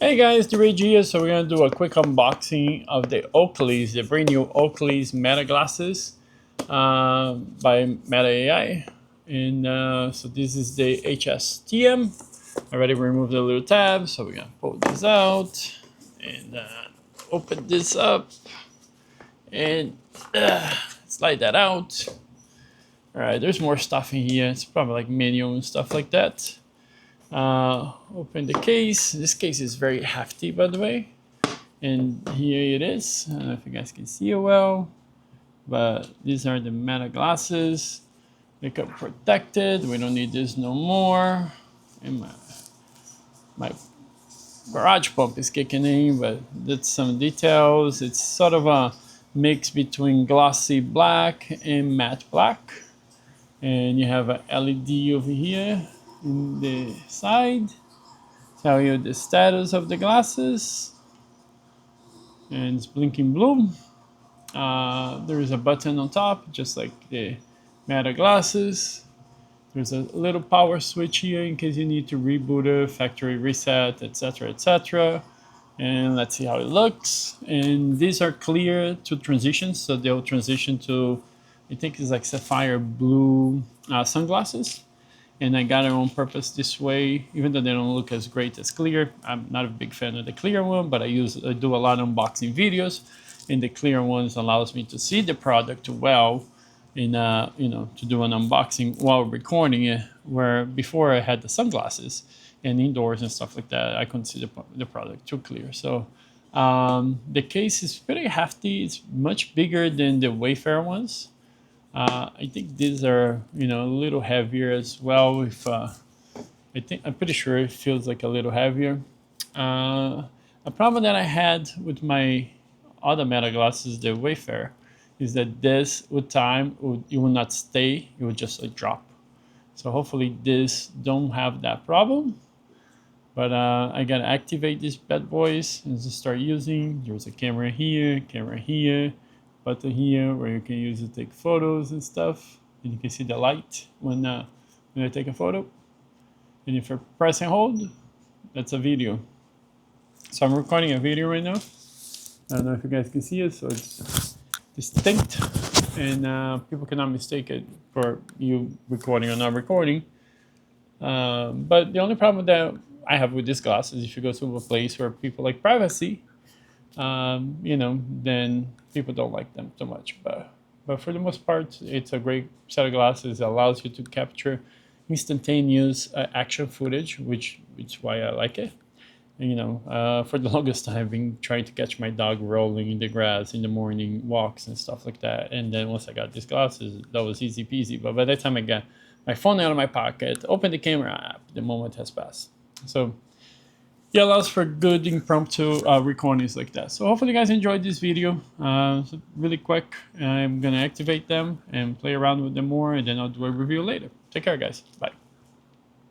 Hey guys, the Rage here. So we're gonna do a quick unboxing of the Oakleys, the brand new Oakley's Meta glasses by Meta AI. And so this is the HSTM. I already removed the little tab, so we're gonna pull this out and open this up and slide that out. All right, there's more stuff in here. It's probably like manual and stuff like that. Open the case. This case is very hefty, by the way. And here it is. I don't know if you guys can see it well, but these are the Meta glasses. They got protected. We don't need this no more. And my garage pump is kicking in, but that's some details. It's sort of a mix between glossy black and matte black. And you have an LED over here in the side. Tell you the status of the glasses. And it's blinking blue. There is a button on top, just like the Meta glasses. There's a little power switch here in case you need to reboot it, factory reset, etc., etc. And let's see how it looks. And these are clear to transition, so they'll transition to, I think it's like sapphire blue sunglasses. And I got it on purpose this way, even though they don't look as great as clear. I'm not a big fan of the clear one, but I do a lot of unboxing videos, and the clear ones allows me to see the product well, and to do an unboxing while recording it. Where before I had the sunglasses and indoors and stuff like that, I couldn't see the product too clear. So the case is pretty hefty. It's much bigger than the Wayfair ones. I think these are, a little heavier as well. I'm pretty sure it feels like a little heavier. A problem that I had with my other Meta glasses, the Wayfair, is that this with time it will not stay. It will just drop. So hopefully this don't have that problem. But I gotta activate these bad boys and just start using. There's a camera here, button here where you can use it to take photos and stuff. And you can see the light when I take a photo. And if you press and hold, that's a video. So I'm recording a video right now. I don't know if you guys can see it, so it's distinct. And people cannot mistake it for you recording or not recording. But the only problem that I have with this glass is if you go to a place where people like privacy, then people don't like them too much. But for the most part, it's a great set of glasses. It allows you to capture instantaneous action footage, which is why I like it. And, for the longest time, I've been trying to catch my dog rolling in the grass in the morning walks and stuff like that. And then once I got these glasses, that was easy peasy. But by the time I got my phone out of my pocket, open the camera app, the moment has passed. So it allows for good impromptu recordings like that. So hopefully you guys enjoyed this video. So really quick, I'm gonna activate them and play around with them more, and then I'll do a review later. Take care, guys. Bye.